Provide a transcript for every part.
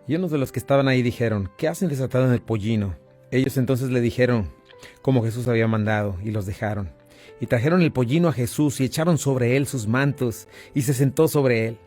Y unos de los que estaban ahí dijeron: ¿qué hacen desatado en el pollino? Ellos entonces le dijeron como Jesús había mandado, y los dejaron. Y trajeron el pollino a Jesús y echaron sobre él sus mantos, y se sentó sobre él.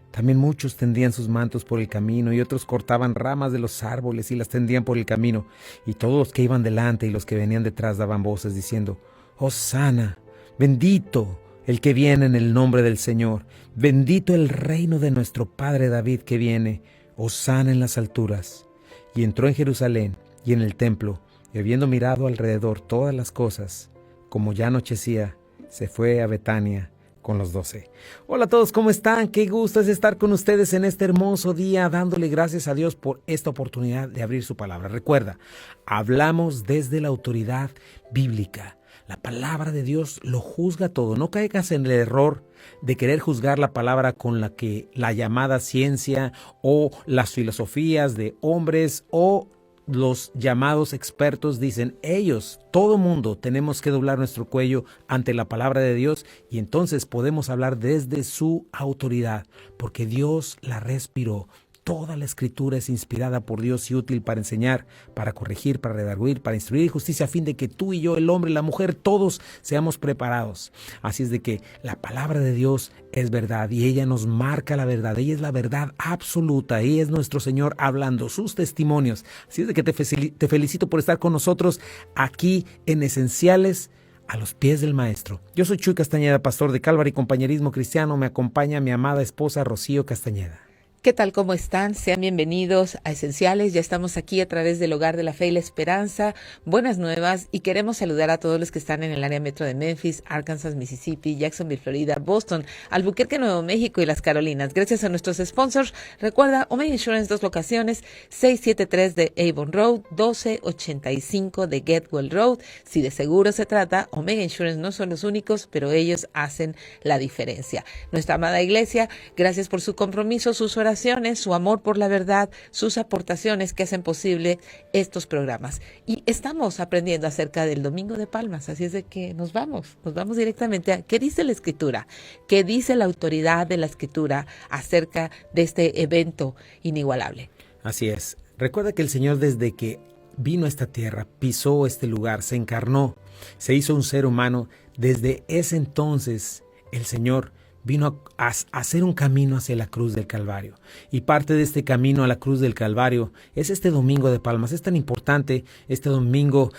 También muchos tendían sus mantos por el camino, y otros cortaban ramas de los árboles y las tendían por el camino. Y todos los que iban delante y los que venían detrás daban voces diciendo: Hosana, bendito el que viene en el nombre del Señor, bendito el reino de nuestro padre David que viene, Hosana en las alturas. Y entró en Jerusalén y en el templo, y habiendo mirado alrededor todas las cosas, como ya anochecía, se fue a Betania con los 12. Hola a todos, ¿cómo están? Qué gusto es estar con ustedes en este hermoso día, dándole gracias a Dios por esta oportunidad de abrir su palabra. Recuerda, hablamos desde la autoridad bíblica. La palabra de Dios lo juzga todo. No caigas en el error de querer juzgar la palabra con la que la llamada ciencia o las filosofías de hombres o los llamados expertos dicen. Ellos, todo mundo, tenemos que doblar nuestro cuello ante la palabra de Dios, y entonces podemos hablar desde su autoridad, porque Dios la respiró. Toda la escritura es inspirada por Dios y útil para enseñar, para corregir, para redarguir, para instruir en justicia, a fin de que tú y yo, el hombre y la mujer, todos seamos preparados. Así es de que la palabra de Dios es verdad, y ella nos marca la verdad. Ella es la verdad absoluta. Ella es nuestro Señor hablando sus testimonios. Así es de que te felicito por estar con nosotros aquí en Esenciales a los pies del Maestro. Yo soy Chuy Castañeda, pastor de Calvary Compañerismo Cristiano. Me acompaña mi amada esposa Rocío Castañeda. ¿Qué tal? ¿Cómo están? Sean bienvenidos a Esenciales. Ya estamos aquí a través del Hogar de la Fe y la Esperanza. Buenas nuevas, y queremos saludar a todos los que están en el área metro de Memphis, Arkansas, Mississippi, Jacksonville, Florida, Boston, Albuquerque, Nuevo México y las Carolinas. Gracias a nuestros sponsors. Recuerda, Omega Insurance, 2 locaciones, 673 de Avon Road, 1285 de Getwell Road. Si de seguro se trata, Omega Insurance no son los únicos, pero ellos hacen la diferencia. Nuestra amada iglesia, gracias por su compromiso, sus oraciones, su amor por la verdad, sus aportaciones que hacen posible estos programas. Y estamos aprendiendo acerca del Domingo de Palmas, así es de que nos vamos directamente a qué dice la Escritura, qué dice la autoridad de la Escritura acerca de este evento inigualable. Así es. Recuerda que el Señor, desde que vino a esta tierra, pisó este lugar, se encarnó, se hizo un ser humano. Desde ese entonces el Señor vino a hacer un camino hacia la cruz del Calvario. Y parte de este camino a la cruz del Calvario es este Domingo de Palmas. Es tan importante este domingo,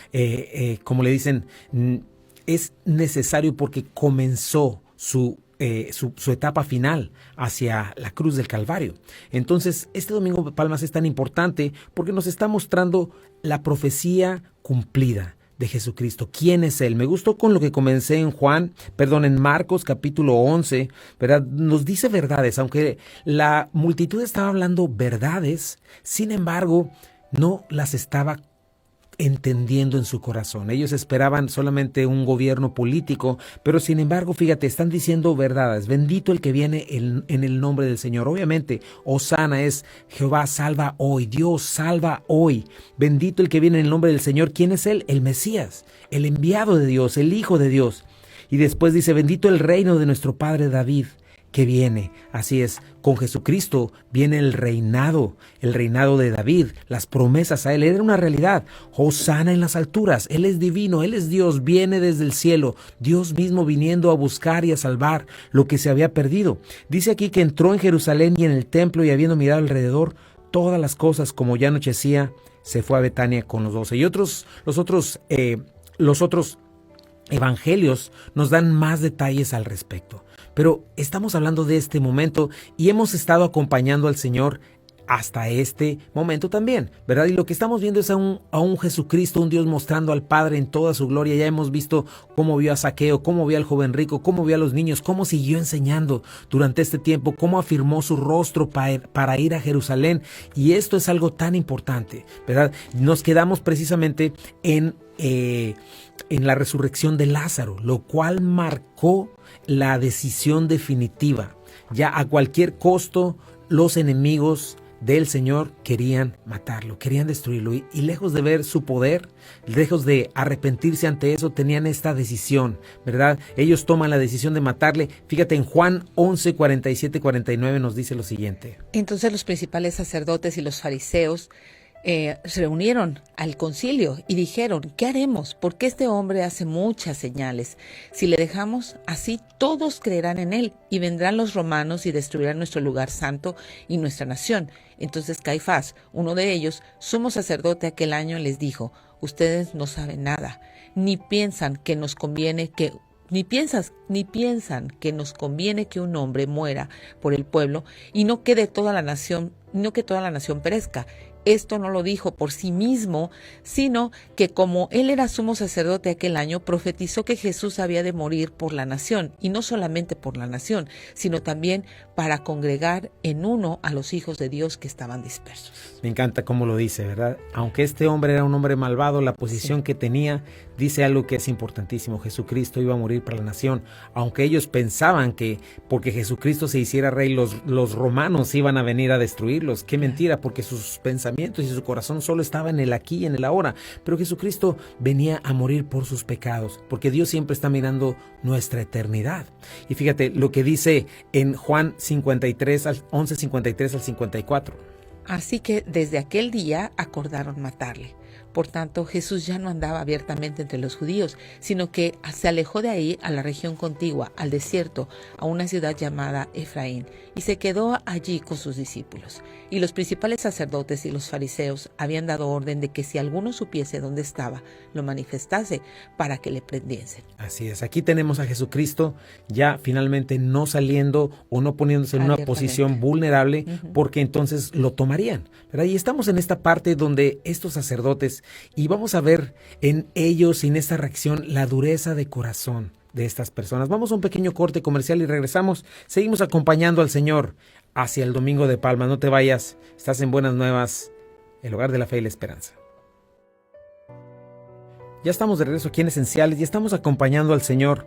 como le dicen, es necesario porque comenzó su etapa final hacia la cruz del Calvario. Entonces, este Domingo de Palmas es tan importante porque nos está mostrando la profecía cumplida de Jesucristo. ¿Quién es Él? Me gustó con lo que comencé en Marcos capítulo 11, ¿verdad? Nos dice verdades, aunque la multitud estaba hablando verdades, sin embargo, no las estaba entendiendo en su corazón. Ellos esperaban solamente un gobierno político, pero sin embargo, fíjate, están diciendo verdades. Bendito el que viene en el nombre del Señor. Obviamente, Hosana es Jehová salva hoy, Dios salva hoy. Bendito el que viene en el nombre del Señor. ¿Quién es Él? El Mesías, el enviado de Dios, el Hijo de Dios. Y después dice: bendito el reino de nuestro padre David que viene. Así es, con Jesucristo viene el reinado de David, las promesas a Él. Era una realidad. Hosana en las alturas. Él es divino, Él es Dios, viene desde el cielo. Dios mismo viniendo a buscar y a salvar lo que se había perdido. Dice aquí que entró en Jerusalén y en el templo, y habiendo mirado alrededor todas las cosas, como ya anochecía, se fue a Betania con los 12. Y los otros evangelios nos dan más detalles al respecto. Pero estamos hablando de este momento y hemos estado acompañando al Señor hasta este momento también, ¿verdad? Y lo que estamos viendo es a un Jesucristo, un Dios mostrando al Padre en toda su gloria. Ya hemos visto cómo vio a Zaqueo, cómo vio al joven rico, cómo vio a los niños, cómo siguió enseñando durante este tiempo, cómo afirmó su rostro para ir a Jerusalén. Y esto es algo tan importante, ¿verdad? Nos quedamos precisamente en la resurrección de Lázaro, lo cual marcó la decisión definitiva. Ya a cualquier costo, los enemigos del Señor querían matarlo, querían destruirlo. Y lejos de ver su poder, lejos de arrepentirse ante eso, tenían esta decisión, ¿verdad? Ellos toman la decisión de matarle. Fíjate, en Juan 11, 47, 49 nos dice lo siguiente. Entonces los principales sacerdotes y los fariseos se reunieron al concilio y dijeron: ¿qué haremos? Porque este hombre hace muchas señales. Si le dejamos así, todos creerán en él, y vendrán los romanos y destruirán nuestro lugar santo y nuestra nación. Entonces Caifás, uno de ellos, sumo sacerdote aquel año, les dijo: ustedes no saben nada, ni piensan que nos conviene que Ni piensan que nos conviene que un hombre muera por el pueblo y no que toda la nación perezca. Esto no lo dijo por sí mismo, sino que como él era sumo sacerdote aquel año, profetizó que Jesús había de morir por la nación, y no solamente por la nación, sino también para congregar en uno a los hijos de Dios que estaban dispersos. Me encanta cómo lo dice, ¿verdad? Aunque este hombre era un hombre malvado, la posición que tenía dice algo que es importantísimo. Jesucristo iba a morir para la nación. Aunque ellos pensaban que porque Jesucristo se hiciera rey, los romanos iban a venir a destruirlos. Qué mentira, porque sus pensamientos y su corazón solo estaban en el aquí y en el ahora. Pero Jesucristo venía a morir por sus pecados, porque Dios siempre está mirando nuestra eternidad. Y fíjate lo que dice en Juan 11, 53 al 54. Así que desde aquel día acordaron matarle. Por tanto, Jesús ya no andaba abiertamente entre los judíos, sino que se alejó de ahí a la región contigua, al desierto, a una ciudad llamada Efraín, y se quedó allí con sus discípulos. Y los principales sacerdotes y los fariseos habían dado orden de que si alguno supiese dónde estaba, lo manifestase para que le prendiesen. Así es, aquí tenemos a Jesucristo ya finalmente no saliendo o no poniéndose en una posición vulnerable, porque entonces lo tomarían, ¿verdad? Y estamos en esta parte donde estos sacerdotes, y vamos a ver en ellos y en esta reacción la dureza de corazón de estas personas. Vamos a un pequeño corte comercial y regresamos. Seguimos acompañando al Señor hacia el Domingo de Palmas. No te vayas, estás en Buenas Nuevas, el hogar de la fe y la esperanza. Ya estamos de regreso aquí en Esenciales y estamos acompañando al Señor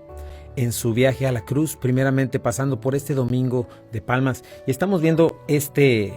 en su viaje a la cruz, primeramente pasando por este Domingo de Palmas, y estamos viendo este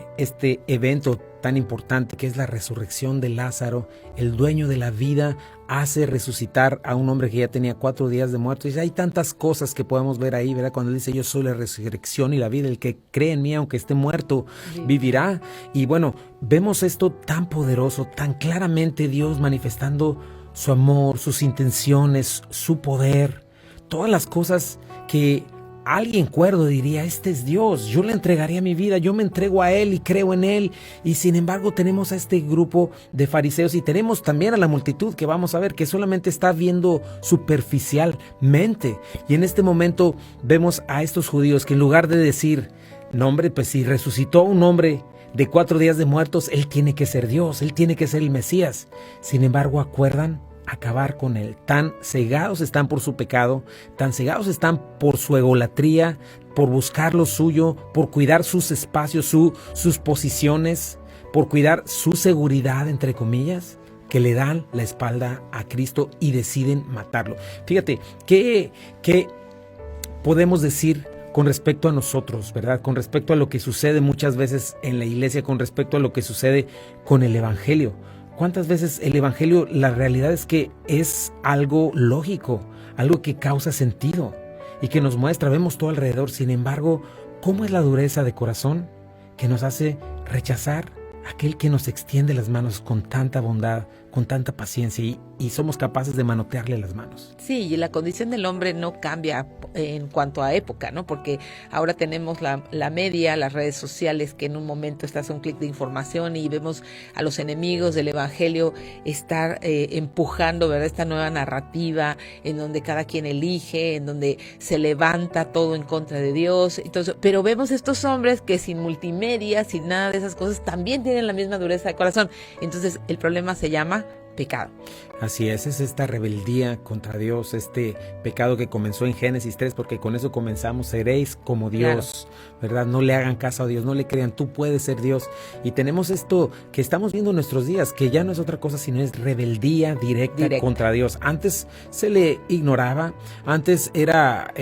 evento tan importante que es la resurrección de Lázaro. El dueño de la vida hace resucitar a un hombre que ya tenía 4 días de muerto. Y hay tantas cosas que podemos ver ahí, ¿verdad? Cuando él dice: yo soy la resurrección y la vida, el que cree en mí, aunque esté muerto, vivirá. Y bueno, vemos esto tan poderoso, tan claramente Dios manifestando su amor, sus intenciones, su poder, todas las cosas que alguien cuerdo diría: este es Dios, yo le entregaría mi vida, yo me entrego a Él y creo en Él. Y sin embargo tenemos a este grupo de fariseos y tenemos también a la multitud que vamos a ver que solamente está viendo superficialmente. Y en este momento vemos a estos judíos que en lugar de decir: no, hombre, pues si resucitó un hombre de 4 días de muertos, Él tiene que ser Dios, Él tiene que ser el Mesías. Sin embargo acuerdan acabar con Él. Tan cegados están por su pecado, tan cegados están por su egolatría, por buscar lo suyo, por cuidar sus espacios, sus posiciones, por cuidar su seguridad, entre comillas, que le dan la espalda a Cristo y deciden matarlo. Fíjate, ¿qué podemos decir con respecto a nosotros, verdad? Con respecto a lo que sucede muchas veces en la iglesia, con respecto a lo que sucede con el Evangelio. ¿Cuántas veces el Evangelio, la realidad es que es algo lógico, algo que causa sentido y que nos muestra, vemos todo alrededor? Sin embargo, ¿cómo es la dureza de corazón que nos hace rechazar a aquel que nos extiende las manos con tanta bondad, con tanta paciencia, y somos capaces de manotearle las manos? Sí, y la condición del hombre no cambia en cuanto a época, ¿no? Porque ahora tenemos la media, las redes sociales, que en un momento estás a un clic de información y vemos a los enemigos del Evangelio estar empujando, ¿verdad?, esta nueva narrativa en donde cada quien elige, en donde se levanta todo en contra de Dios. Entonces, pero vemos estos hombres que sin multimedia, sin nada de esas cosas, también tienen la misma dureza de corazón. Entonces, el problema se llama pecado. Así es esta rebeldía contra Dios, este pecado que comenzó en Génesis 3, porque con eso comenzamos: seréis como Dios, claro, ¿verdad? No le hagan caso a Dios, no le crean, tú puedes ser Dios. Y tenemos esto que estamos viendo en nuestros días, que ya no es otra cosa sino es rebeldía directa contra Dios. Antes se le ignoraba, antes era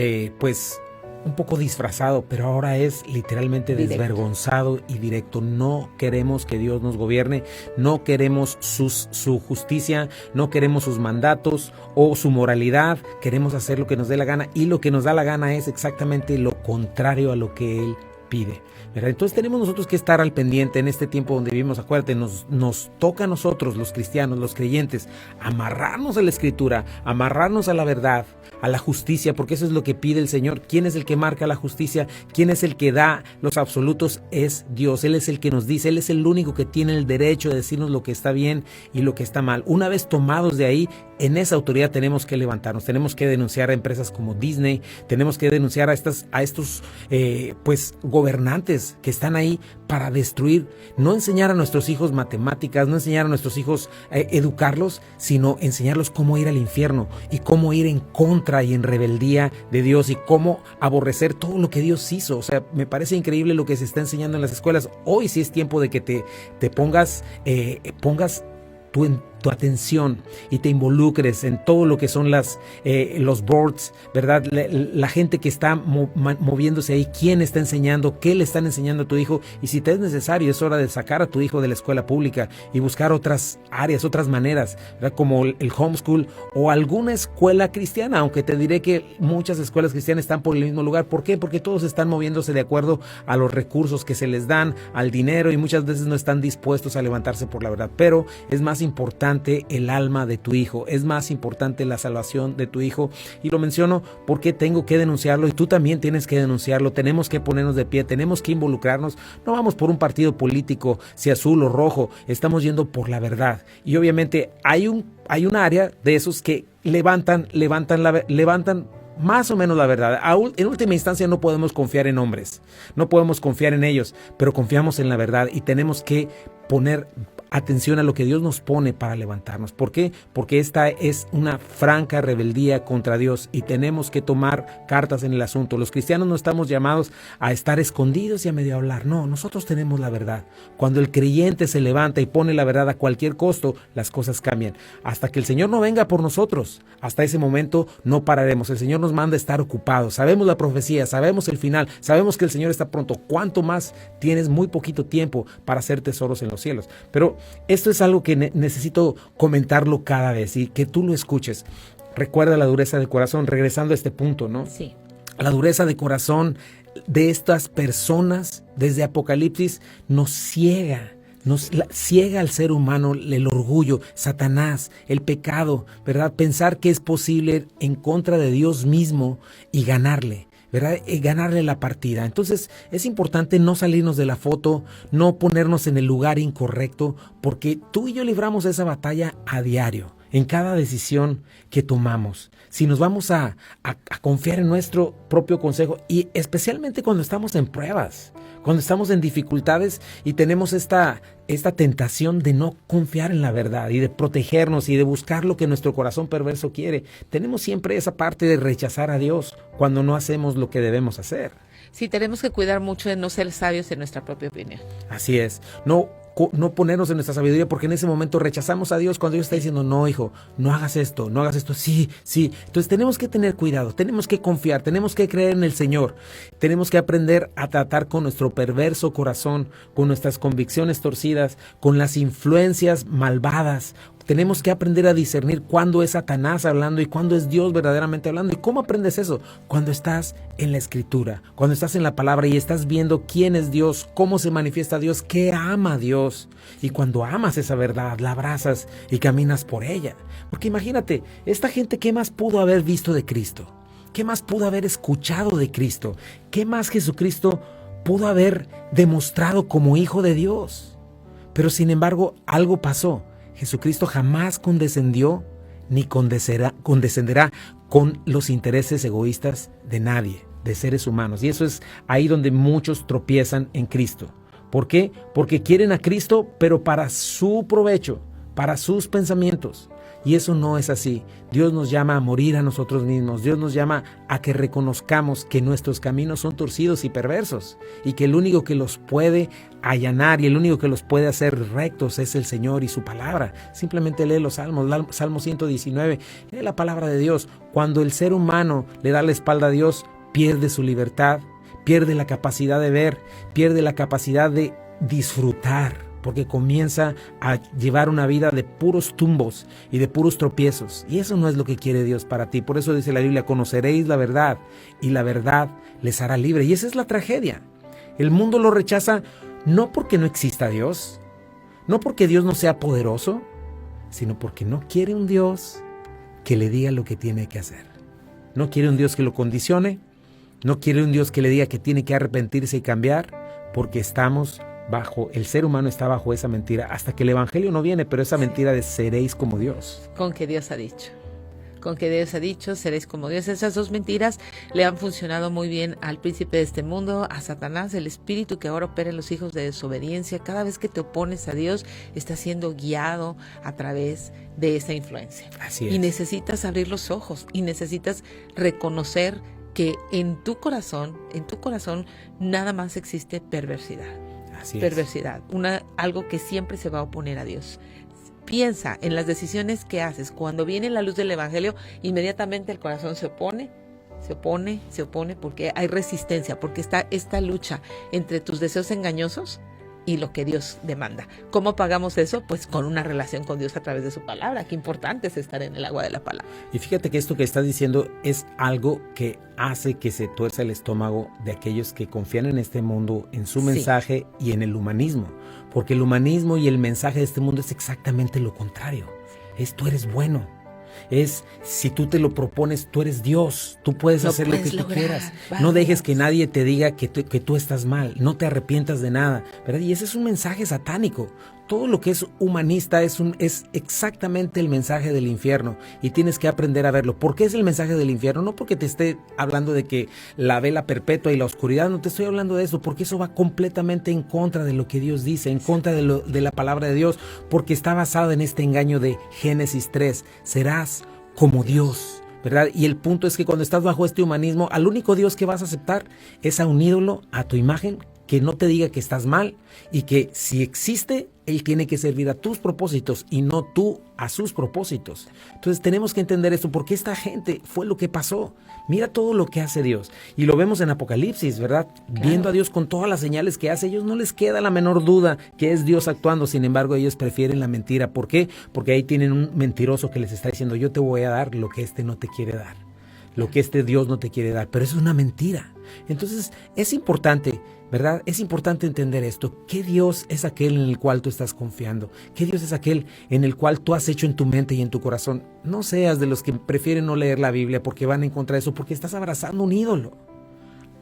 un poco disfrazado, pero ahora es literalmente Directo. desvergonzado y directo. No queremos que Dios nos gobierne, no queremos su justicia, no queremos sus mandatos o su moralidad, queremos hacer lo que nos dé la gana, y lo que nos da la gana es exactamente lo contrario a lo que Él pide, ¿verdad? Entonces tenemos nosotros que estar al pendiente en este tiempo donde vivimos. Acuérdate, nos toca a nosotros, los cristianos, los creyentes, amarrarnos a la Escritura, amarrarnos a la verdad, a la justicia, porque eso es lo que pide el Señor. ¿Quién es el que marca la justicia? ¿Quién es el que da los absolutos? Es Dios. Él es el que nos dice, Él es el único que tiene el derecho de decirnos lo que está bien y lo que está mal. Una vez tomados de ahí, en esa autoridad tenemos que levantarnos, tenemos que denunciar a empresas como Disney, tenemos que denunciar a estos gobernantes que están ahí para destruir, no enseñar a nuestros hijos matemáticas, no enseñar a nuestros hijos educarlos, sino enseñarlos cómo ir al infierno y cómo ir en contra y en rebeldía de Dios y cómo aborrecer todo lo que Dios hizo. O sea, me parece increíble lo que se está enseñando en las escuelas. Hoy sí es tiempo de que te pongas tu atención y te involucres en todo lo que son los boards, ¿verdad? La gente que está moviéndose ahí, quién está enseñando, qué le están enseñando a tu hijo, y si te es necesario, es hora de sacar a tu hijo de la escuela pública y buscar otras áreas, otras maneras, ¿verdad? Como el homeschool o alguna escuela cristiana, aunque te diré que muchas escuelas cristianas están por el mismo lugar. ¿Por qué? Porque todos están moviéndose de acuerdo a los recursos que se les dan, al dinero, y muchas veces no están dispuestos a levantarse por la verdad. Pero es más importante el alma de tu hijo, es más importante la salvación de tu hijo, y lo menciono porque tengo que denunciarlo y tú también tienes que denunciarlo. Tenemos que ponernos de pie, tenemos que involucrarnos. No vamos por un partido político, si azul o rojo, estamos yendo por la verdad. Y obviamente hay un área de esos que levantan más o menos la verdad. En última instancia no podemos confiar en hombres, no podemos confiar en ellos, pero confiamos en la verdad y tenemos que poner atención a lo que Dios nos pone para levantarnos. ¿Por qué? Porque esta es una franca rebeldía contra Dios y tenemos que tomar cartas en el asunto. Los cristianos no estamos llamados a estar escondidos y a medio hablar. No, nosotros tenemos la verdad. Cuando el creyente se levanta y pone la verdad a cualquier costo, las cosas cambian. Hasta que el Señor no venga por nosotros, hasta ese momento no pararemos. El Señor nos manda a estar ocupados. Sabemos la profecía, sabemos el final, sabemos que el Señor está pronto. ¿Cuánto más tienes? Muy poquito tiempo para hacer tesoros en los cielos. Pero esto es algo que necesito comentarlo cada vez y que tú lo escuches. Recuerda la dureza de corazón, regresando a este punto, ¿no? Sí. La dureza de corazón de estas personas desde Apocalipsis nos ciega al ser humano, el orgullo, Satanás, el pecado, ¿verdad? Pensar que es posible en contra de Dios mismo y ganarle, ¿verdad? Ganarle la partida. Entonces es importante no salirnos de la foto, no ponernos en el lugar incorrecto, porque tú y yo libramos esa batalla a diario, en cada decisión que tomamos. Si nos vamos a confiar en nuestro propio consejo, y especialmente cuando estamos en pruebas, cuando estamos en dificultades y tenemos esta tentación de no confiar en la verdad y de protegernos y de buscar lo que nuestro corazón perverso quiere, tenemos siempre esa parte de rechazar a Dios cuando no hacemos lo que debemos hacer. Sí, tenemos que cuidar mucho de no ser sabios en nuestra propia opinión. Así es. No ponernos en nuestra sabiduría, porque en ese momento rechazamos a Dios cuando Dios está diciendo, no, hijo, no hagas esto, sí. Entonces tenemos que tener cuidado, tenemos que confiar, tenemos que creer en el Señor, tenemos que aprender a tratar con nuestro perverso corazón, con nuestras convicciones torcidas, con las influencias malvadas. Tenemos que aprender a discernir cuándo es Satanás hablando y cuándo es Dios verdaderamente hablando. ¿Y cómo aprendes eso? Cuando estás en la Escritura, cuando estás en la palabra y estás viendo quién es Dios, cómo se manifiesta Dios, qué ama Dios. Y cuando amas esa verdad, la abrazas y caminas por ella. Porque imagínate, esta gente, ¿qué más pudo haber visto de Cristo? ¿Qué más pudo haber escuchado de Cristo? ¿Qué más Jesucristo pudo haber demostrado como Hijo de Dios? Pero sin embargo, algo pasó. Jesucristo jamás condescendió ni condescenderá con los intereses egoístas de nadie, de seres humanos. Y eso es ahí donde muchos tropiezan en Cristo. ¿Por qué? Porque quieren a Cristo, pero para su provecho, para sus pensamientos. Y eso no es así. Dios nos llama a morir a nosotros mismos. Dios nos llama a que reconozcamos que nuestros caminos son torcidos y perversos y que el único que los puede allanar y el único que los puede hacer rectos es el Señor y su palabra. Simplemente lee los salmos, Salmo 119, lee la palabra de Dios. Cuando el ser humano le da la espalda a Dios, pierde su libertad, pierde la capacidad de ver, pierde la capacidad de disfrutar, porque comienza a llevar una vida de puros tumbos y de puros tropiezos. Y eso no es lo que quiere Dios para ti. Por eso dice la Biblia, conoceréis la verdad y la verdad les hará libre. Y esa es la tragedia. El mundo lo rechaza no porque no exista Dios, no porque Dios no sea poderoso, sino porque no quiere un Dios que le diga lo que tiene que hacer. No quiere un Dios que lo condicione, no quiere un Dios que le diga que tiene que arrepentirse y cambiar, porque el ser humano está bajo esa mentira hasta que el evangelio no viene, pero esa mentira de seréis como Dios. Con que Dios ha dicho. Con que Dios ha dicho, seréis como Dios. Esas dos mentiras le han funcionado muy bien al príncipe de este mundo, a Satanás, el espíritu que ahora opera en los hijos de desobediencia. Cada vez que te opones a Dios, estás siendo guiado a través de esa influencia. Así es. Y necesitas abrir los ojos y necesitas reconocer que en tu corazón nada más existe perversidad. Así es. Perversidad, algo que siempre se va a oponer a Dios. Piensa en las decisiones que haces. Cuando viene la luz del evangelio, inmediatamente el corazón se opone, porque hay resistencia, porque está esta lucha entre tus deseos engañosos y lo que Dios demanda. ¿Cómo pagamos eso? Pues con una relación con Dios a través de su palabra. Qué importante es estar en el agua de la palabra. Y fíjate que esto que estás diciendo es algo que hace que se tuerza el estómago de aquellos que confían en este mundo, en su mensaje y en el humanismo. Porque el humanismo y el mensaje de este mundo es exactamente lo contrario. Tú eres bueno. Si tú te lo propones, tú eres Dios, tú puedes hacer lo que tú quieras. Vamos. No dejes que nadie te diga que tú estás mal, no te arrepientas de nada, ¿verdad? Y ese es un mensaje satánico. Todo lo que es humanista es exactamente el mensaje del infierno y tienes que aprender a verlo. ¿Por qué es el mensaje del infierno? No porque te esté hablando de que la vela perpetua y la oscuridad, no te estoy hablando de eso, porque eso va completamente en contra de lo que Dios dice, en contra de la palabra de Dios, porque está basado en este engaño de Génesis 3, serás como Dios, ¿verdad? Y el punto es que cuando estás bajo este humanismo, al único Dios que vas a aceptar es a un ídolo, a tu imagen, que no te diga que estás mal y que si existe, Él tiene que servir a tus propósitos y no tú a sus propósitos. Entonces tenemos que entender esto porque esta gente fue lo que pasó. Mira todo lo que hace Dios y lo vemos en Apocalipsis, ¿verdad? Claro. Viendo a Dios con todas las señales que hace, a ellos no les queda la menor duda que es Dios actuando. Sin embargo, ellos prefieren la mentira. ¿Por qué? Porque ahí tienen un mentiroso que les está diciendo, yo te voy a dar lo que este no te quiere dar, lo que este Dios no te quiere dar, pero eso es una mentira. Entonces es importante, ¿verdad? Es importante entender esto. ¿Qué Dios es aquel en el cual tú estás confiando? ¿Qué Dios es aquel en el cual tú has hecho en tu mente y en tu corazón? No seas de los que prefieren no leer la Biblia porque van en contra de eso, porque estás abrazando un ídolo.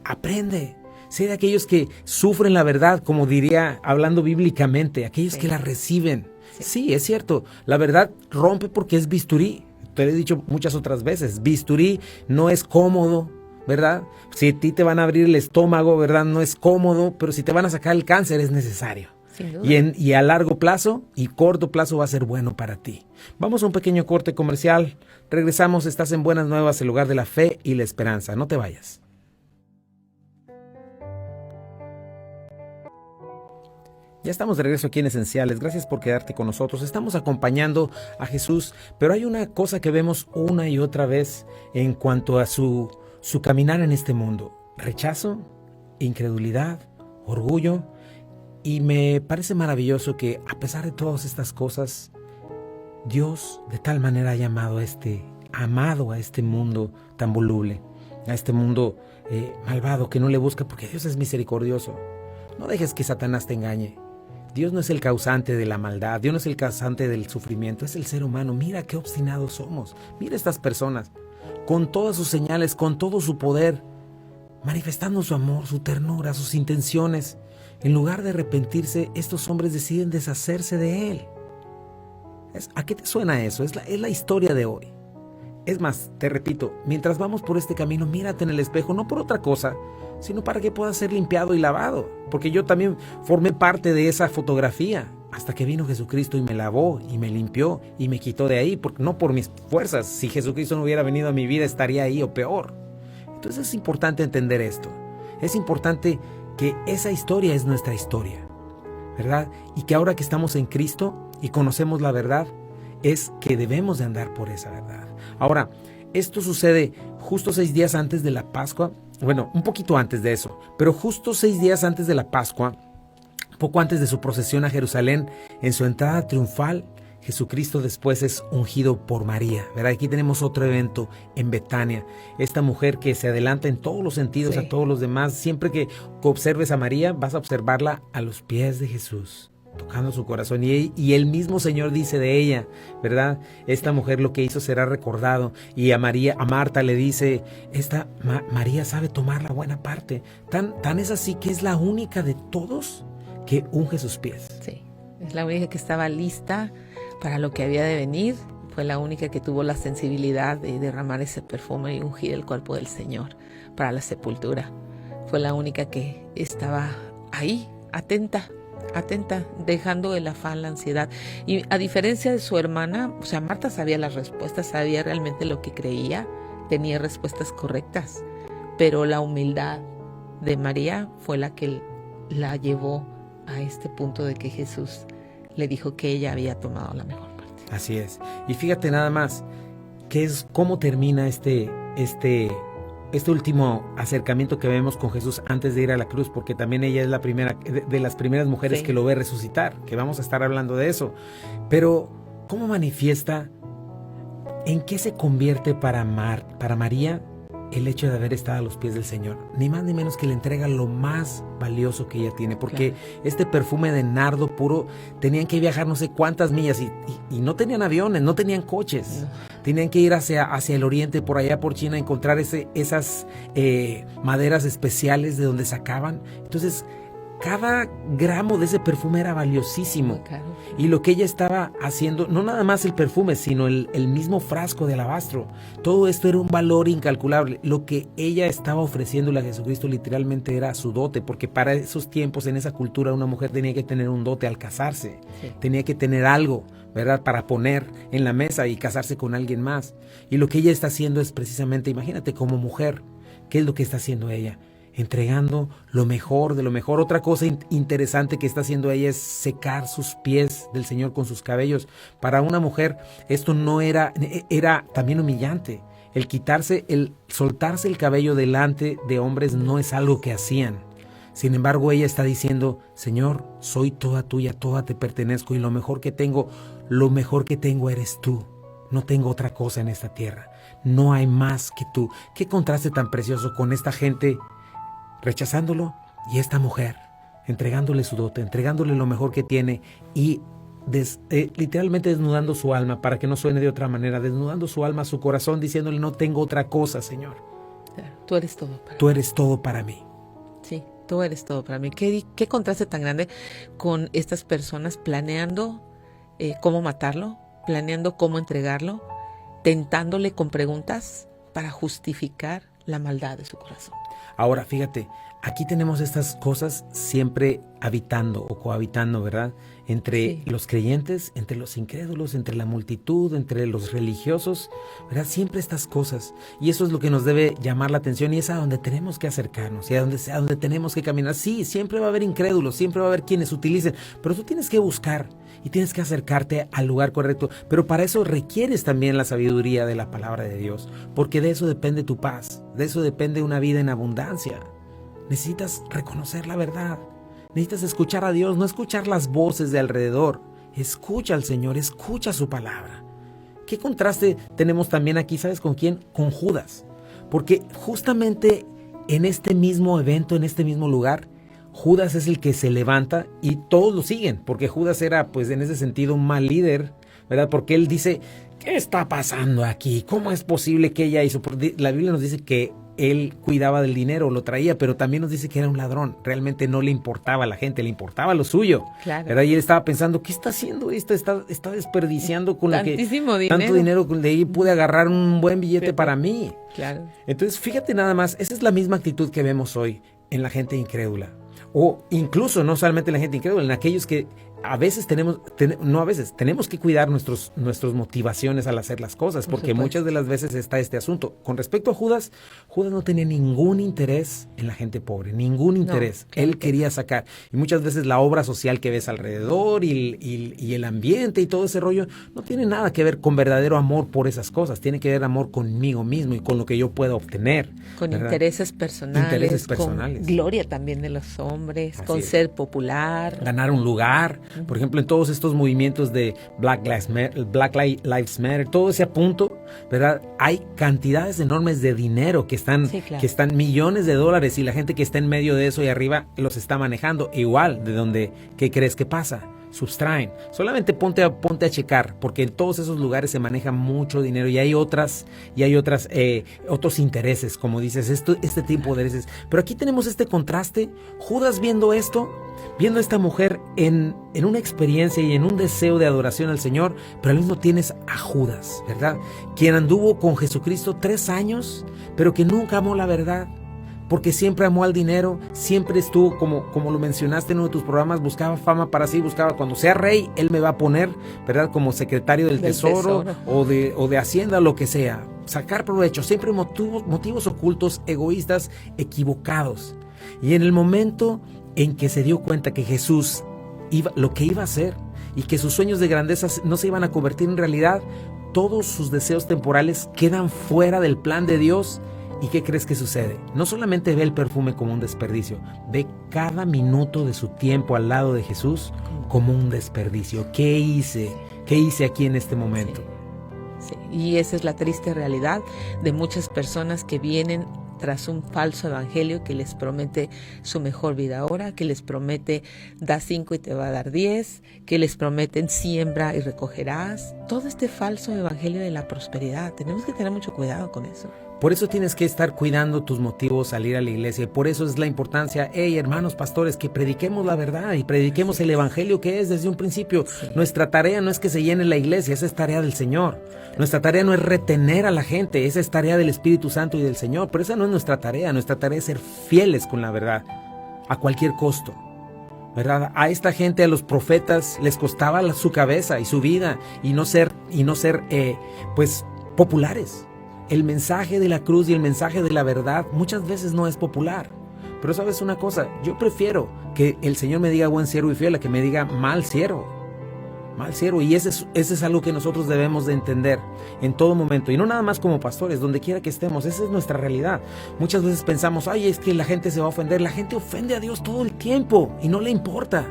Aprende. Sé de aquellos que sufren la verdad, como diría, hablando bíblicamente, aquellos que la reciben. Sí, es cierto. La verdad rompe porque es bisturí. Te lo he dicho muchas otras veces. Bisturí no es cómodo, ¿verdad? Si a ti te van a abrir el estómago, ¿verdad? No es cómodo, pero si te van a sacar el cáncer es necesario. Sin duda. Y a largo plazo y corto plazo va a ser bueno para ti. Vamos a un pequeño corte comercial. Regresamos, estás en Buenas Nuevas, el lugar de la fe y la esperanza. No te vayas. Ya estamos de regreso aquí en Esenciales. Gracias por quedarte con nosotros. Estamos acompañando a Jesús, pero hay una cosa que vemos una y otra vez en cuanto a su caminar en este mundo. Rechazo, incredulidad, orgullo. Y me parece maravilloso que a pesar de todas estas cosas, Dios de tal manera ha amado a este mundo tan voluble, a este mundo malvado que no le busca, porque Dios es misericordioso. No dejes que Satanás te engañe. Dios no es el causante de la maldad, Dios no es el causante del sufrimiento, es el ser humano. Mira qué obstinados somos. Mira estas personas, con todas sus señales, con todo su poder, manifestando su amor, su ternura, sus intenciones. En lugar de arrepentirse, estos hombres deciden deshacerse de él. ¿A qué te suena eso? Es la historia de hoy. Es más, te repito, mientras vamos por este camino, mírate en el espejo, no por otra cosa, sino para que puedas ser limpiado y lavado. Porque yo también formé parte de esa fotografía, hasta que vino Jesucristo y me lavó y me limpió y me quitó de ahí, no por mis fuerzas. Si Jesucristo no hubiera venido a mi vida, estaría ahí o peor. Entonces es importante entender esto. Es importante que esa historia es nuestra historia, ¿verdad? Y que ahora que estamos en Cristo y conocemos la verdad, es que debemos de andar por esa verdad. Ahora, esto sucede justo 6 días antes de la Pascua bueno, un poquito antes de eso, pero justo 6 días antes de la Pascua, poco antes de su procesión a Jerusalén, en su entrada triunfal, Jesucristo después es ungido por María, ¿verdad? Aquí tenemos otro evento en Betania. Esta mujer que se adelanta en todos los sentidos a todos los demás. Siempre que observes a María, vas a observarla a los pies de Jesús, tocando su corazón. Y el mismo Señor dice de ella, ¿verdad? Esta mujer lo que hizo será recordado. Y a Marta le dice, María sabe tomar la buena parte. Tan es así que es la única de todos que unge sus pies. Sí, es la única que estaba lista para lo que había de venir. Fue la única que tuvo la sensibilidad de derramar ese perfume y ungir el cuerpo del Señor para la sepultura. Fue la única que estaba ahí, atenta, dejando el afán, la ansiedad. Y a diferencia de su hermana, o sea, Marta sabía las respuestas, sabía realmente lo que creía, tenía respuestas correctas, pero la humildad de María fue la que la llevó a este punto de que Jesús le dijo que ella había tomado la mejor parte. Así es. Y fíjate nada más, cómo termina este último acercamiento que vemos con Jesús antes de ir a la cruz, porque también ella es la primera de las primeras mujeres que lo ve resucitar, que vamos a estar hablando de eso. Pero, ¿cómo manifiesta, en qué se convierte para María el hecho de haber estado a los pies del Señor? Ni más ni menos que le entrega lo más valioso que ella tiene, porque este perfume de nardo puro, tenían que viajar no sé cuántas millas y no tenían aviones, no tenían coches, tenían que ir hacia el oriente, por allá por China, a encontrar esas maderas especiales de donde sacaban. Entonces, cada gramo de ese perfume era valiosísimo. Y lo que ella estaba haciendo, no nada más el perfume, sino el mismo frasco de alabastro, todo esto era un valor incalculable. Lo que ella estaba ofreciéndole a Jesucristo literalmente era su dote, porque para esos tiempos, en esa cultura, una mujer tenía que tener un dote al casarse. Tenía que tener algo, ¿verdad?, para poner en la mesa y casarse con alguien más. Y lo que ella está haciendo es precisamente, imagínate, como mujer, ¿qué es lo que está haciendo ella? Entregando lo mejor de lo mejor. Otra cosa interesante que está haciendo ella es secar sus pies del Señor con sus cabellos. Para una mujer esto no era también humillante. El soltarse el cabello delante de hombres no es algo que hacían. Sin embargo, ella está diciendo, Señor, soy toda tuya, toda te pertenezco, y lo mejor que tengo eres tú. No tengo otra cosa en esta tierra. No hay más que tú. Qué contraste tan precioso con esta gente rechazándolo, y esta mujer entregándole su dote, entregándole lo mejor que tiene, y literalmente desnudando su alma, para que no suene de otra manera, desnudando su alma, su corazón, diciéndole, no tengo otra cosa, Señor. Tú eres todo para mí. Tú eres todo para mí. Sí, tú eres todo para mí. ¿Qué contraste tan grande con estas personas planeando cómo matarlo, planeando cómo entregarlo, tentándole con preguntas para justificar la maldad de su corazón? Ahora, fíjate, aquí tenemos estas cosas siempre habitando o cohabitando, ¿verdad? Entre los creyentes, entre los incrédulos, entre la multitud, entre los religiosos, ¿verdad? Siempre estas cosas. Y eso es lo que nos debe llamar la atención, y es a donde tenemos que acercarnos y a donde tenemos que caminar. Sí, siempre va a haber incrédulos, siempre va a haber quienes utilicen, pero tú tienes que buscar y tienes que acercarte al lugar correcto. Pero para eso requieres también la sabiduría de la palabra de Dios, porque de eso depende tu paz, de eso depende una vida en abundancia. Necesitas reconocer la verdad. Necesitas escuchar a Dios, no escuchar las voces de alrededor. Escucha al Señor, escucha su palabra. ¿Qué contraste tenemos también aquí? ¿Sabes con quién? Con Judas. Porque justamente en este mismo evento, en este mismo lugar, Judas es el que se levanta y todos lo siguen. Porque Judas era, pues en ese sentido, un mal líder, ¿verdad? Porque él dice, ¿qué está pasando aquí? ¿Cómo es posible que ella hizo? Porque la Biblia nos dice que él cuidaba del dinero, lo traía, pero también nos dice que era un ladrón. Realmente no le importaba a la gente, le importaba lo suyo. Claro. ¿Verdad? Y él estaba pensando, ¿qué está haciendo esto? Está desperdiciando con tantísimo dinero. Tanto dinero, de ahí pude agarrar un buen billete para mí. Claro. Entonces, fíjate nada más, esa es la misma actitud que vemos hoy en la gente incrédula. O incluso, no solamente en la gente incrédula, en aquellos que a veces tenemos que cuidar nuestras motivaciones al hacer las cosas, porque muchas de las veces está este asunto. Con respecto a Judas, Judas no tenía ningún interés en la gente pobre, ningún interés. No, él quería sacar. Y muchas veces la obra social que ves alrededor y el ambiente y todo ese rollo no tiene nada que ver con verdadero amor por esas cosas. Tiene que ver amor conmigo mismo y con lo que yo puedo obtener. Con intereses personales, con gloria también de los hombres, así con ser popular. Ganar un lugar. Por ejemplo, en todos estos movimientos de Black Lives Matter, todo ese punto, ¿verdad? Hay cantidades enormes de dinero que están millones de dólares, y la gente que está en medio de eso y arriba los está manejando. Igual, ¿qué crees que pasa? Sustraen. Solamente ponte a checar, porque en todos esos lugares se maneja mucho dinero y hay otros intereses, como dices, este tipo de intereses. Pero aquí tenemos este contraste. Judas viendo a esta mujer en una experiencia y en un deseo de adoración al Señor, pero al mismo tienes a Judas, ¿verdad? Quien anduvo con Jesucristo 3 años, pero que nunca amó la verdad, porque siempre amó al dinero, siempre estuvo, como lo mencionaste en uno de tus programas, buscaba fama para sí, buscaba cuando sea rey, él me va a poner, ¿verdad? Como secretario del tesoro. O de Hacienda, lo que sea. Sacar provecho, siempre motivos ocultos, egoístas, equivocados. Y en el momento en que se dio cuenta que Jesús lo que iba a hacer y que sus sueños de grandeza no se iban a convertir en realidad, todos sus deseos temporales quedan fuera del plan de Dios. ¿Y qué crees que sucede? No solamente ve el perfume como un desperdicio, ve cada minuto de su tiempo al lado de Jesús como un desperdicio. ¿Qué hice? ¿Qué hice aquí en este momento? Sí. Y esa es la triste realidad de muchas personas que vienen tras un falso evangelio que les promete su mejor vida ahora, que les promete da 5 y te va a dar 10, que les prometen siembra y recogerás. Todo este falso evangelio de la prosperidad. Tenemos que tener mucho cuidado con eso. Por eso tienes que estar cuidando tus motivos al ir a la iglesia. Y por eso es la importancia, hermanos pastores, que prediquemos la verdad y prediquemos el evangelio que es desde un principio. Sí. Nuestra tarea no es que se llene la iglesia, esa es tarea del Señor. Nuestra tarea no es retener a la gente, esa es tarea del Espíritu Santo y del Señor. Pero esa no es nuestra tarea es ser fieles con la verdad, a cualquier costo. ¿Verdad? A esta gente, a los profetas, les costaba su cabeza y su vida y no ser populares. El mensaje de la cruz y el mensaje de la verdad muchas veces no es popular. Pero sabes una cosa, yo prefiero que el Señor me diga buen siervo y fiel a que me diga mal siervo. Mal siervo. Y ese es algo que nosotros debemos de entender en todo momento. Y no nada más como pastores, donde quiera que estemos. Esa es nuestra realidad. Muchas veces pensamos, es que la gente se va a ofender. La gente ofende a Dios todo el tiempo y no le importa.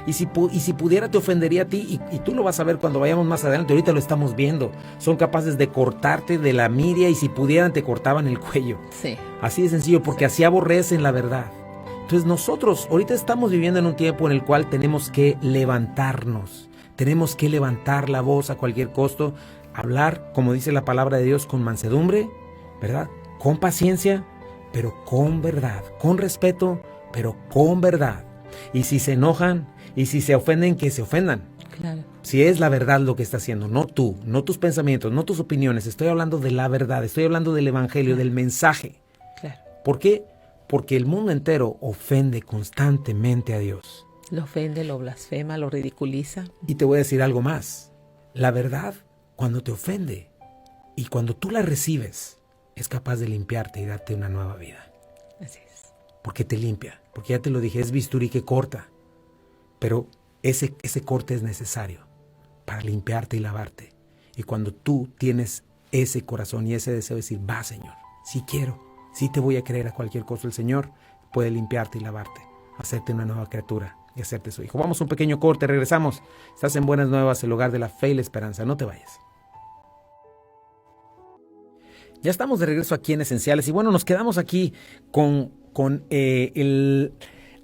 Y si pudiera te ofendería a ti, y tú lo vas a ver cuando vayamos más adelante. Ahorita lo estamos viendo. Son capaces de cortarte de la miria, y si pudieran te cortaban el cuello. Sí. Así de sencillo, porque así aborrecen la verdad. Entonces nosotros ahorita estamos viviendo en un tiempo en el cual tenemos que levantarnos. Tenemos que levantar la voz a cualquier costo, hablar, como dice la palabra de Dios, con mansedumbre, ¿verdad? Con paciencia, pero con verdad. Con respeto, pero con verdad. Y si se enojan y si se ofenden, que se ofendan. Claro. Si es la verdad lo que está haciendo, no tú, no tus pensamientos, no tus opiniones. Estoy hablando de la verdad, estoy hablando del evangelio, del mensaje. Claro. ¿Por qué? Porque el mundo entero ofende constantemente a Dios. Lo ofende, lo blasfema, lo ridiculiza. Y te voy a decir algo más. La verdad, cuando te ofende y cuando tú la recibes, es capaz de limpiarte y darte una nueva vida. Así es. Porque te limpia. Porque ya te lo dije, es bisturí que corta. Pero ese corte es necesario para limpiarte y lavarte. Y cuando tú tienes ese corazón y ese deseo de decir, va Señor, sí quiero, sí te voy a creer a cualquier cosa, el Señor puede limpiarte y lavarte, hacerte una nueva criatura y hacerte su hijo. Vamos a un pequeño corte, regresamos. Estás en Buenas Nuevas, el hogar de la fe y la esperanza. No te vayas. Ya estamos de regreso aquí en Esenciales. Y bueno, nos quedamos aquí con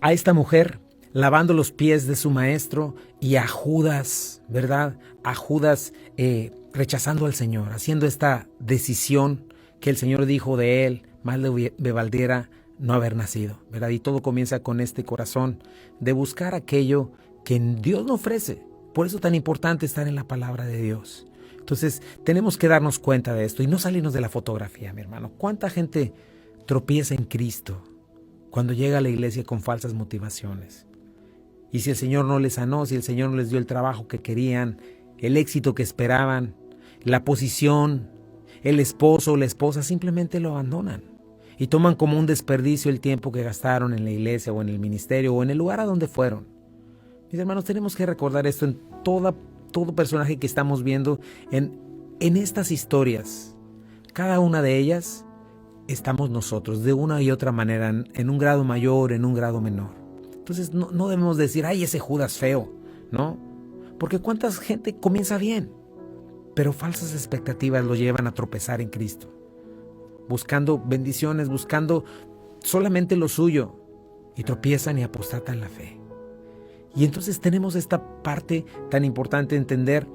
a esta mujer lavando los pies de su maestro, y a Judas, ¿verdad? A Judas rechazando al Señor, haciendo esta decisión que el Señor dijo de él, mal le valdría no haber nacido, ¿verdad? Y todo comienza con este corazón de buscar aquello que Dios nos ofrece. Por eso es tan importante estar en la palabra de Dios. Entonces, tenemos que darnos cuenta de esto y no salirnos de la fotografía, mi hermano. ¿Cuánta gente tropieza en Cristo cuando llega a la iglesia con falsas motivaciones? Y si el Señor no les sanó, si el Señor no les dio el trabajo que querían, el éxito que esperaban, la posición, el esposo o la esposa, simplemente lo abandonan. Y toman como un desperdicio el tiempo que gastaron en la iglesia o en el ministerio o en el lugar a donde fueron. Mis hermanos, tenemos que recordar esto en todo personaje que estamos viendo en estas historias. Cada una de ellas estamos nosotros, de una y otra manera, en un grado mayor, en un grado menor. Entonces no debemos decir, ay, ese Judas feo, ¿no? Porque cuánta gente comienza bien, pero falsas expectativas lo llevan a tropezar en Cristo, buscando bendiciones, buscando solamente lo suyo, y tropiezan y apostatan la fe. Y entonces tenemos esta parte tan importante de entender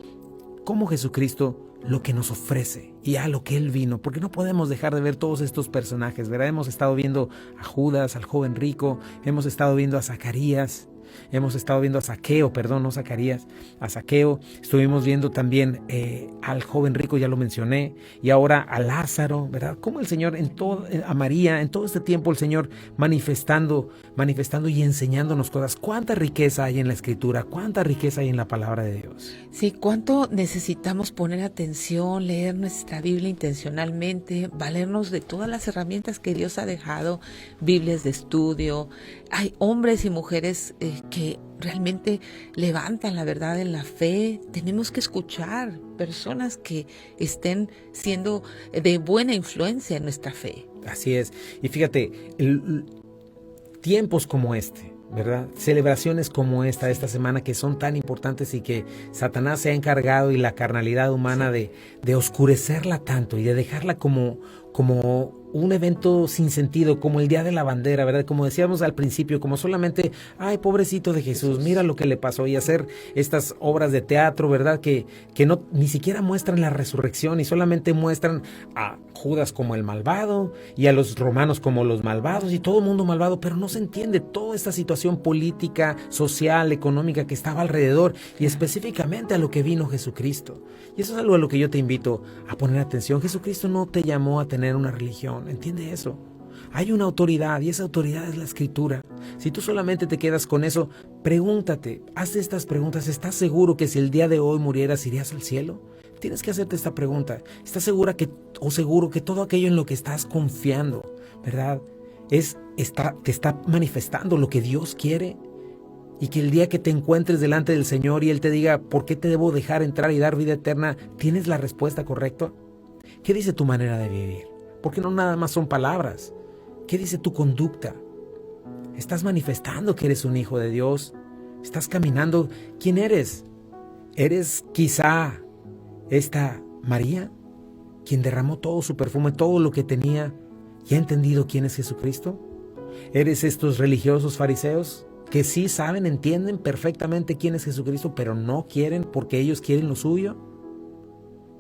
cómo Jesucristo lo que nos ofrece y a lo que Él vino, porque no podemos dejar de ver todos estos personajes, ¿verdad? Hemos estado viendo a Judas, al joven rico, hemos estado viendo a Zacarías, hemos estado viendo a Zaqueo, no Zacarías, a Zaqueo, estuvimos viendo también al joven rico, ya lo mencioné, y ahora a Lázaro, ¿verdad? Cómo el Señor, a María, en todo este tiempo el Señor manifestando y enseñándonos cosas. ¿Cuánta riqueza hay en la Escritura? ¿Cuánta riqueza hay en la palabra de Dios? Sí, cuánto necesitamos poner atención, leer nuestra Biblia intencionalmente, valernos de todas las herramientas que Dios ha dejado, Biblias de estudio. Hay hombres y mujeres que realmente levantan la verdad en la fe. Tenemos que escuchar personas que estén siendo de buena influencia en nuestra fe. Así es. Y fíjate, tiempos como este, ¿verdad? Celebraciones como esta semana, que son tan importantes y que Satanás se ha encargado, y la carnalidad humana, de oscurecerla tanto y de dejarla como un evento sin sentido, como el Día de la Bandera, ¿verdad? Como decíamos al principio, como solamente, ay, pobrecito de Jesús, mira lo que le pasó, y hacer estas obras de teatro, ¿verdad? Que no, ni siquiera muestran la resurrección, y solamente muestran a Judas como el malvado y a los romanos como los malvados y todo el mundo malvado, pero no se entiende toda esta situación política, social, económica que estaba alrededor, y específicamente a lo que vino Jesucristo. Y eso es algo a lo que yo te invito a poner atención. Jesucristo no te llamó a tener una religión, entiende eso. Hay una autoridad, y esa autoridad es la Escritura. Si tú solamente te quedas con eso, pregúntate, haz estas preguntas. ¿Estás seguro que si el día de hoy murieras irías al cielo? Tienes que hacerte esta pregunta. ¿Estás seguro que todo aquello en lo que estás confiando, ¿verdad? te está manifestando lo que Dios quiere? Y que el día que te encuentres delante del Señor y Él te diga, ¿por qué te debo dejar entrar y dar vida eterna? ¿Tienes la respuesta correcta? ¿Qué dice tu manera de vivir? Porque no nada más son palabras. ¿Qué dice tu conducta? ¿Estás manifestando que eres un hijo de Dios? ¿Estás caminando? ¿Quién eres? ¿Eres quizá esta María, quien derramó todo su perfume, todo lo que tenía, y ha entendido quién es Jesucristo? ¿Eres estos religiosos fariseos que sí saben, entienden perfectamente quién es Jesucristo, pero no quieren porque ellos quieren lo suyo?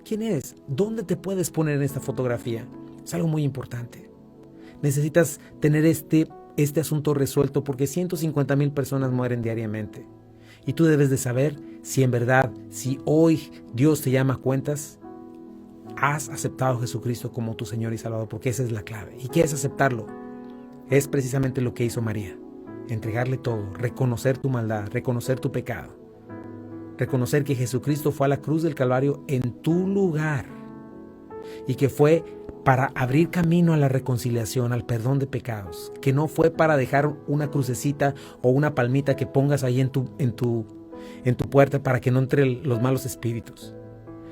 ¿Quién eres? ¿Dónde te puedes poner en esta fotografía? Es algo muy importante. Necesitas tener este asunto resuelto, porque 150,000 personas mueren diariamente. Y tú debes de saber si en verdad, si hoy Dios te llama a cuentas, has aceptado a Jesucristo como tu Señor y Salvador, porque esa es la clave. ¿Y qué es aceptarlo? Es precisamente lo que hizo María. Entregarle todo, reconocer tu maldad, reconocer tu pecado, reconocer que Jesucristo fue a la cruz del Calvario en tu lugar, y que fue para abrir camino a la reconciliación, al perdón de pecados, que no fue para dejar una crucecita o una palmita que pongas ahí en tu puerta para que no entren los malos espíritus,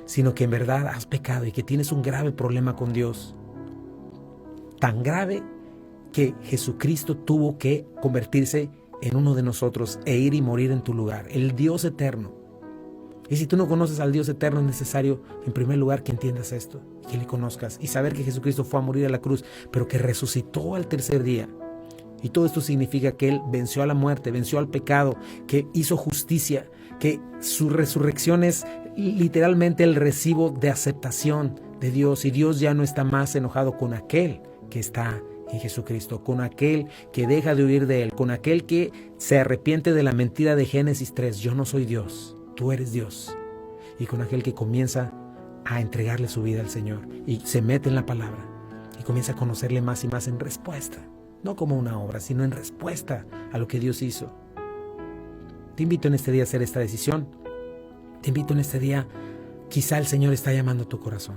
sino que en verdad has pecado y que tienes un grave problema con Dios, tan grave que Jesucristo tuvo que convertirse en uno de nosotros e ir y morir en tu lugar, el Dios eterno. Y si tú no conoces al Dios eterno, es necesario, en primer lugar, que entiendas esto, que le conozcas y saber que Jesucristo fue a morir a la cruz, pero que resucitó al tercer día. Y todo esto significa que Él venció a la muerte, venció al pecado, que hizo justicia, que su resurrección es literalmente el recibo de aceptación de Dios, y Dios ya no está más enojado con aquel que está en Jesucristo, con aquel que deja de huir de Él, con aquel que se arrepiente de la mentira de Génesis 3, yo no soy Dios, tú eres Dios, y con aquel que comienza a entregarle su vida al Señor y se mete en la palabra y comienza a conocerle más y más en respuesta, no como una obra, sino en respuesta a lo que Dios hizo. Te invito en este día a hacer esta decisión. Te invito en este día, quizá el Señor está llamando a tu corazón.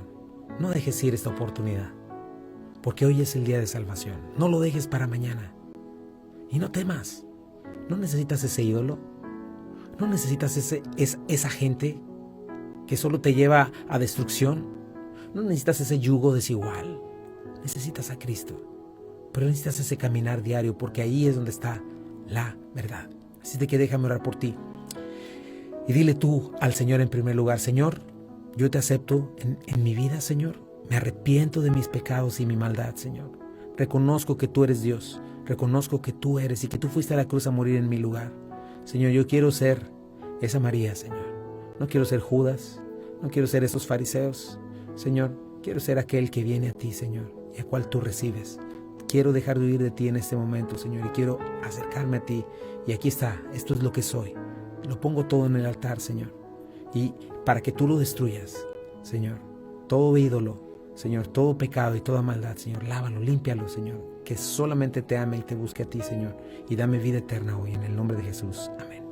No dejes ir esta oportunidad, porque hoy es el día de salvación. No lo dejes para mañana. Y no temas. No necesitas ese ídolo. No necesitas esa gente que solo te lleva a destrucción. No necesitas ese yugo desigual. Necesitas a Cristo. Pero necesitas ese caminar diario, porque ahí es donde está la verdad. Así de que déjame orar por ti. Y dile tú al Señor en primer lugar: Señor, yo te acepto en mi vida, Señor. Me arrepiento de mis pecados y mi maldad, Señor. Reconozco que tú eres Dios. Reconozco que tú eres y que tú fuiste a la cruz a morir en mi lugar. Señor, yo quiero ser esa María, Señor. No quiero ser Judas. No quiero ser esos fariseos. Señor, quiero ser aquel que viene a ti, Señor, y a cual tú recibes. Quiero dejar de huir de ti en este momento, Señor, y quiero acercarme a ti. Y aquí está, esto es lo que soy. Lo pongo todo en el altar, Señor. Y para que tú lo destruyas, Señor, todo ídolo, Señor, todo pecado y toda maldad, Señor, lávalo, límpialo, Señor. Que solamente te ame y te busque a ti, Señor. Y dame vida eterna hoy, en el nombre de Jesús. Amén.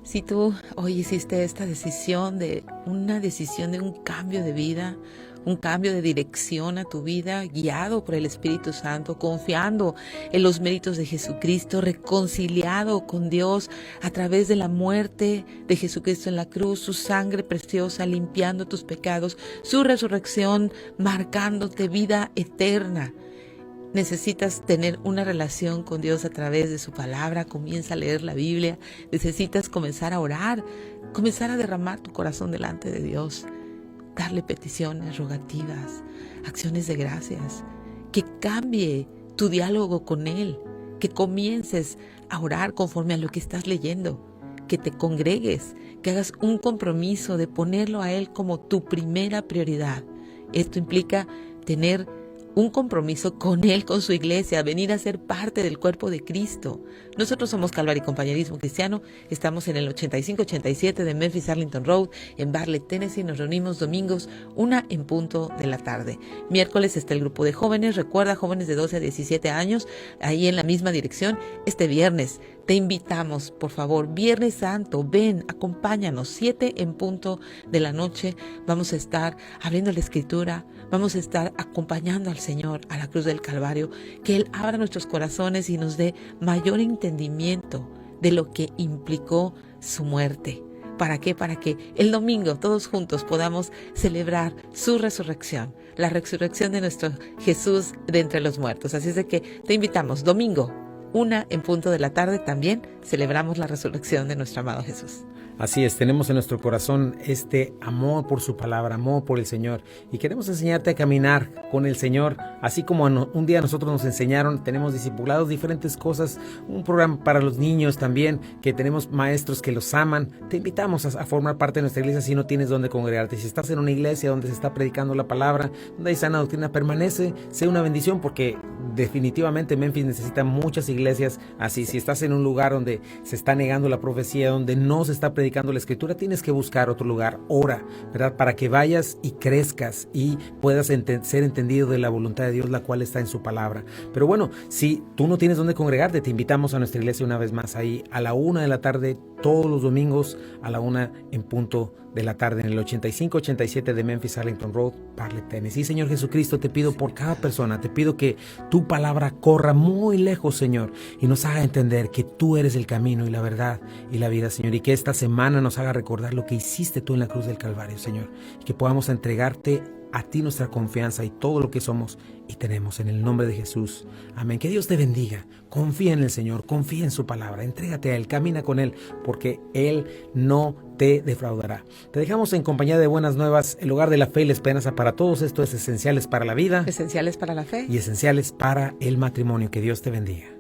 Si tú hoy hiciste esta decisión de un cambio de vida, un cambio de dirección a tu vida, guiado por el Espíritu Santo, confiando en los méritos de Jesucristo, reconciliado con Dios a través de la muerte de Jesucristo en la cruz, su sangre preciosa limpiando tus pecados, su resurrección marcándote vida eterna. Necesitas tener una relación con Dios a través de su palabra. Comienza a leer la Biblia. Necesitas comenzar a orar, comenzar a derramar tu corazón delante de Dios, darle peticiones, rogativas, acciones de gracias, que cambie tu diálogo con Él, que comiences a orar conforme a lo que estás leyendo, que te congregues, que hagas un compromiso de ponerlo a Él como tu primera prioridad. Esto implica tener un compromiso con Él, con su iglesia, venir a ser parte del cuerpo de Cristo. Nosotros somos Calvary Compañerismo Cristiano, estamos en el 8587 de Memphis Arlington Road, en Bartlett, Tennessee. Nos reunimos domingos, 1 en punto de la tarde. Miércoles está el grupo de jóvenes, recuerda, jóvenes de 12 a 17 años, ahí en la misma dirección. Este viernes te invitamos, por favor, Viernes Santo, ven, acompáñanos, 7 en punto de la noche. Vamos a estar abriendo la Escritura, vamos a estar acompañando al Señor a la cruz del Calvario, que Él abra nuestros corazones y nos dé mayor entendimiento de lo que implicó su muerte. ¿Para qué? Para que el domingo todos juntos podamos celebrar su resurrección, la resurrección de nuestro Jesús de entre los muertos. Así es de que te invitamos, domingo, 1 en punto de la tarde, también celebramos la resurrección de nuestro amado Jesús. Así es, tenemos en nuestro corazón este amor por su palabra, amor por el Señor, y queremos enseñarte a caminar con el Señor, así como un día nosotros nos enseñaron. Tenemos discipulados, diferentes cosas, un programa para los niños también, que tenemos maestros que los aman. Te invitamos a formar parte de nuestra iglesia si no tienes dónde congregarte. Si estás en una iglesia donde se está predicando la palabra, donde hay sana doctrina, permanece, sea una bendición, porque definitivamente Memphis necesita muchas iglesias así. Si estás en un lugar donde se está negando la profecía, donde no se está predicando la Escritura, tienes que buscar otro lugar. Ora, ¿verdad? Para que vayas y crezcas y puedas ser entendido de la voluntad de Dios, la cual está en su palabra. Pero bueno, si tú no tienes dónde congregarte, te invitamos a nuestra iglesia una vez más, ahí a la 1 de la tarde, todos los domingos a la 1 en punto de la tarde, en el 8587 de Memphis Arlington Road, Bartlett, Tennessee. Señor Jesucristo, te pido por cada persona, te pido que tu palabra corra muy lejos, Señor, y nos haga entender que tú eres el camino y la verdad y la vida, Señor, y que esta semana nos haga recordar lo que hiciste tú en la cruz del Calvario, Señor, y que podamos entregarte a ti nuestra confianza y todo lo que somos y tenemos, en el nombre de Jesús. Amén. Que Dios te bendiga. Confía en el Señor, confía en su palabra, entrégate a Él, camina con Él, porque Él no te defraudará. Te dejamos en compañía de Buenas Nuevas, el hogar de la fe y la esperanza para todos. Esto es Esenciales para la Vida, Esenciales para la Fe y Esenciales para el Matrimonio. Que Dios te bendiga.